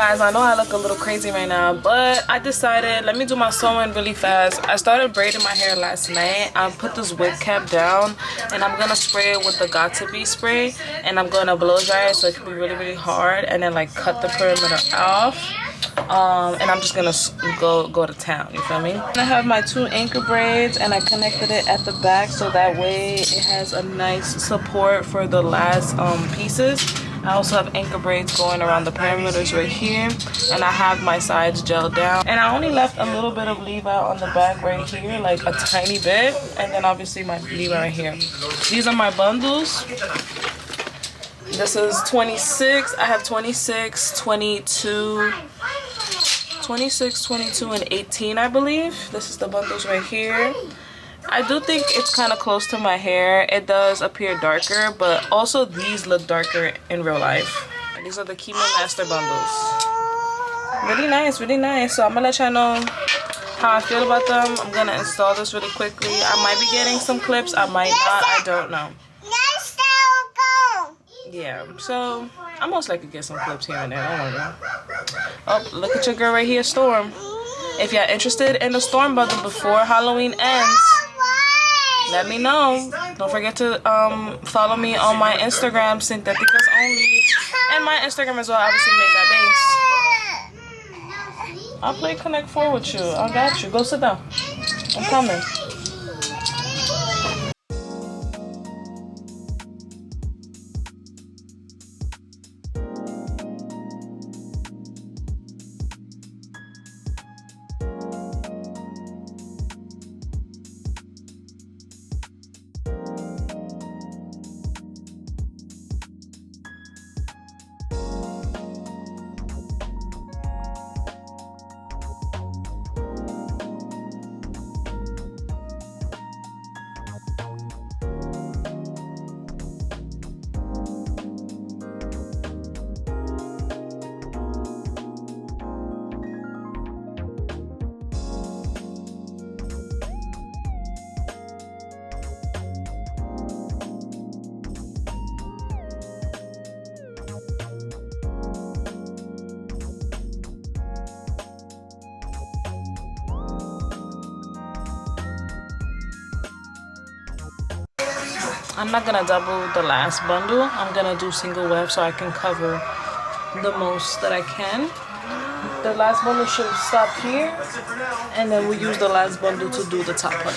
guys, I know I look a little crazy right now, but I decided let me do my sewing really fast. I started braiding my hair last night. I put this wig cap down and I'm gonna spray it with the Got To Be spray, and I'm gonna blow dry it so it can be really hard, and then like cut the perimeter off. And I'm just gonna go to town, you feel me? I have my 2 anchor braids and I connected it at the back so that way it has a nice support for the last pieces. I also have anchor braids going around the perimeters right here, and I have my sides gelled down, and I only left a little bit of leave out on the back right here, like a tiny bit, and then obviously my leave out right here. These are my bundles. This is 26. I have 26, 22, 26, 22, and 18, I believe. This is the bundles right here. I do think it's kind of close to my hair. It does appear darker, but also these look darker in real life. And these are the Chemo Master bundles. Really nice, really nice. So I'm gonna let y'all know how I feel about them. I'm gonna install this really quickly. I might be getting some clips, I might not, I don't know. Yeah, so I most likely get some clips here and there. Don't worry. Oh, look at your girl right here, Storm. If y'all interested in the Storm bundle before Halloween ends, let me know. Don't forget to follow me on my Instagram, Syntheticas only, and my Instagram as well. Obviously, made that base. I'll play Connect 4 with you. I got you. Go sit down. I'm coming. I'm not gonna double the last bundle. I'm gonna do single web so I can cover the most that I can. The last bundle should stop here, and then we use the last bundle to do the top part.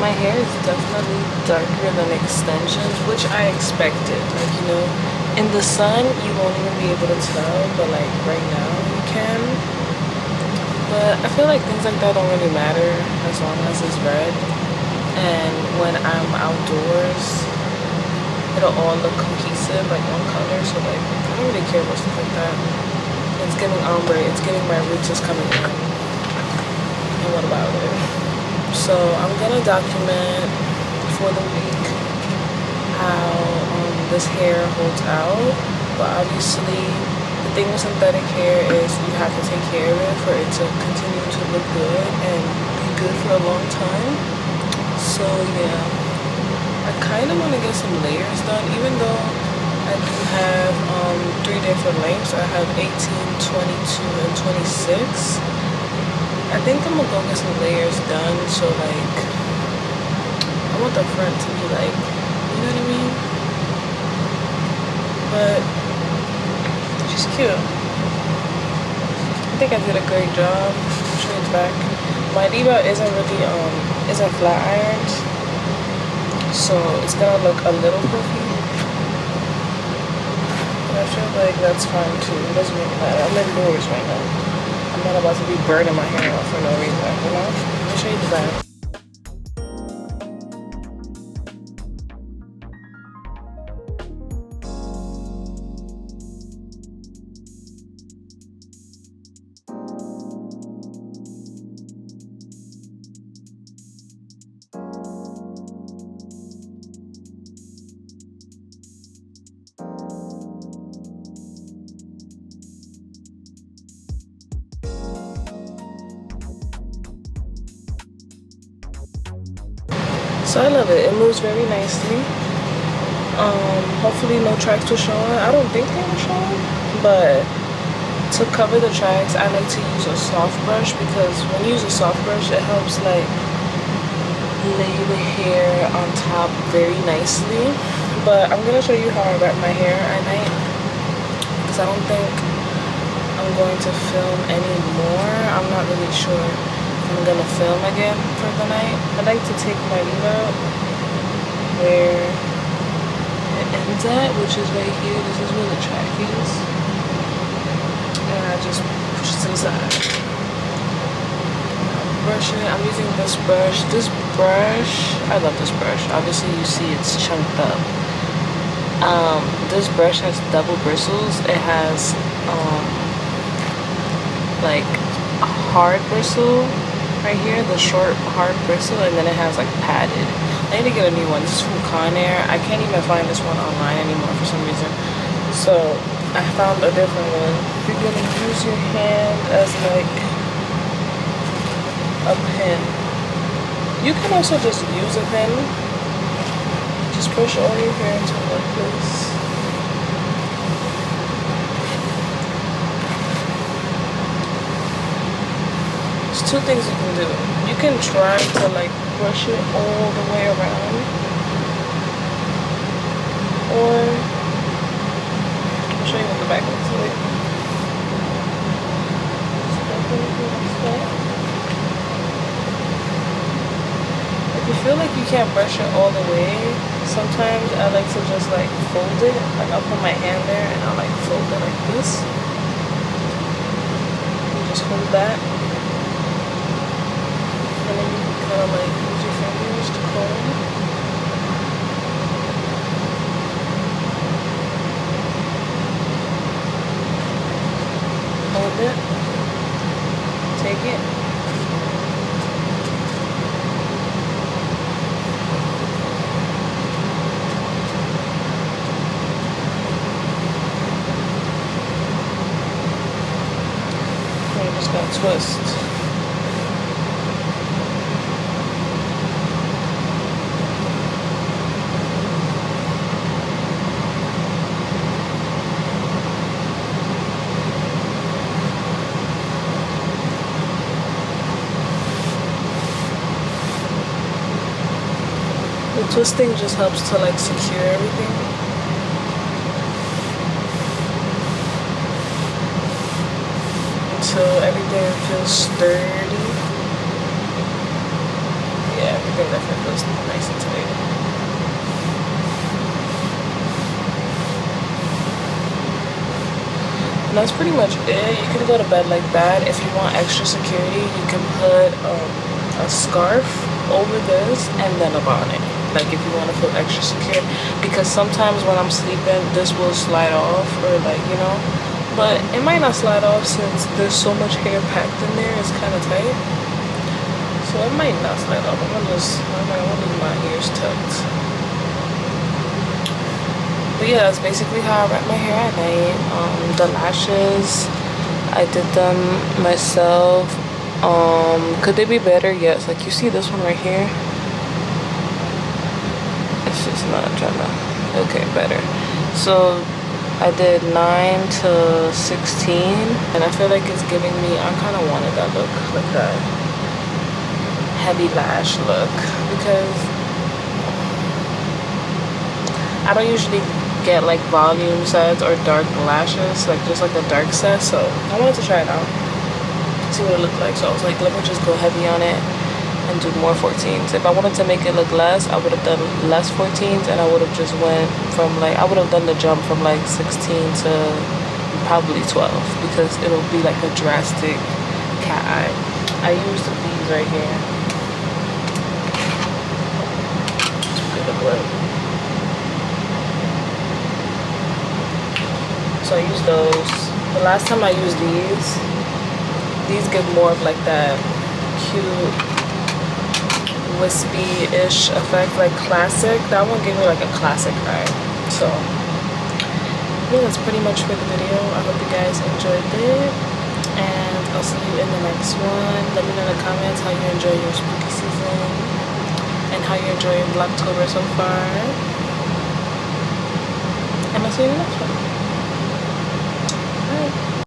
My hair is definitely darker than extensions, which I expected. Like, you know, in the sun you won't even be able to tell, but like right now you can. But I feel like things like that don't really matter as long as it's red. And when I'm outdoors, it'll all look cohesive, like one color. So like, I don't really care about stuff like that. It's giving ombre, it's giving my roots is coming in. And what about it? So I'm gonna document for the week how this hair holds out, but obviously the thing with synthetic hair is you have to take care of it for it to continue to look good and be good for a long time. So yeah, I kind of want to get some layers done, even though I do have 3 different lengths. I have 18, 22, and 26. I think I'm gonna go get some layers done, so like I want the front to be like, you know what I mean? But she's cute. I think I did a great job. Shades back. My leave-out isn't flat ironed, so it's gonna look a little poofy. But I feel like that's fine too. It doesn't really matter. I'm indoors right now. I'm not about to be burning my hair off for no reason, you know? Let me show you the back. So I love it. It moves very nicely. Hopefully no tracks will show. I don't think they will show, but to cover the tracks, I like to use a soft brush, because when you use a soft brush, it helps like lay the hair on top very nicely. But I'm gonna show you how I wrap my hair at night, because I don't think I'm going to film anymore. I'm not really sure I'm gonna film again for the night. I like to take my leave out where it ends at, which is right here. This is where the track is, and I just push it to the side. I'm brushing it. I'm using this brush. I love this brush. Obviously you see it's chunked up. This brush has double bristles. It has like a hard bristle right here, the short hard bristle, and then it has like padded. I need to get a new one. This is from Conair. I can't even find this one online anymore for some reason, so I found a different one. You're gonna use your hand as like a pin. You can also just use a pin. Just push all your hair into one place. Two things you can do. You can try to like brush it all the way around, or I'll show you what the back looks like. If you feel like you can't brush it all the way, sometimes I like to just like fold it. Like I'll put my hand there and I'll like fold it like this. You just hold that. And then you can kind of like use your fingers to comb. Hold it. Take it. And you just gotta twist. Twisting just helps to like secure everything. Until everything feels sturdy. Yeah, everything definitely feels nice and tight. And that's pretty much it. You can go to bed like that. If you want extra security, you can put a scarf over this and then a bonnet. Like if you want to feel extra secure, because sometimes when I'm sleeping this will slide off, or like, you know, but it might not slide off since there's so much hair packed in there. It's kind of tight, so it might not slide off. I'm gonna leave my ears tucked. But yeah, that's basically how I wrap my hair at night. The lashes, I did them myself. Could they be better? Yes. Like you see this one right here, it's just not trying to. Okay, better. So I did 9 to 16, and I feel like it's giving me, I kind of wanted that look, like that heavy lash look, because I don't usually get like volume sets or dark lashes, like just like a dark set, so I wanted to try it out. see what it looked like. So I was like, let me just go heavy on it and do more 14s. If I wanted to make it look less, I would have done less 14s, and I would have just went from like, I would have done the jump from like 16 to probably 12, because it'll be like a drastic cat eye. I used these right here. So I used those. The last time I used these give more of like that cute wispy-ish effect, like classic. That one gave me like a classic eye. So yeah, that's pretty much for the video. I hope you guys enjoyed it, and I'll see you in the next one. Let me know in the comments how you enjoy your spooky season and how you're enjoying Blacktober so far, and I'll see you in the next one.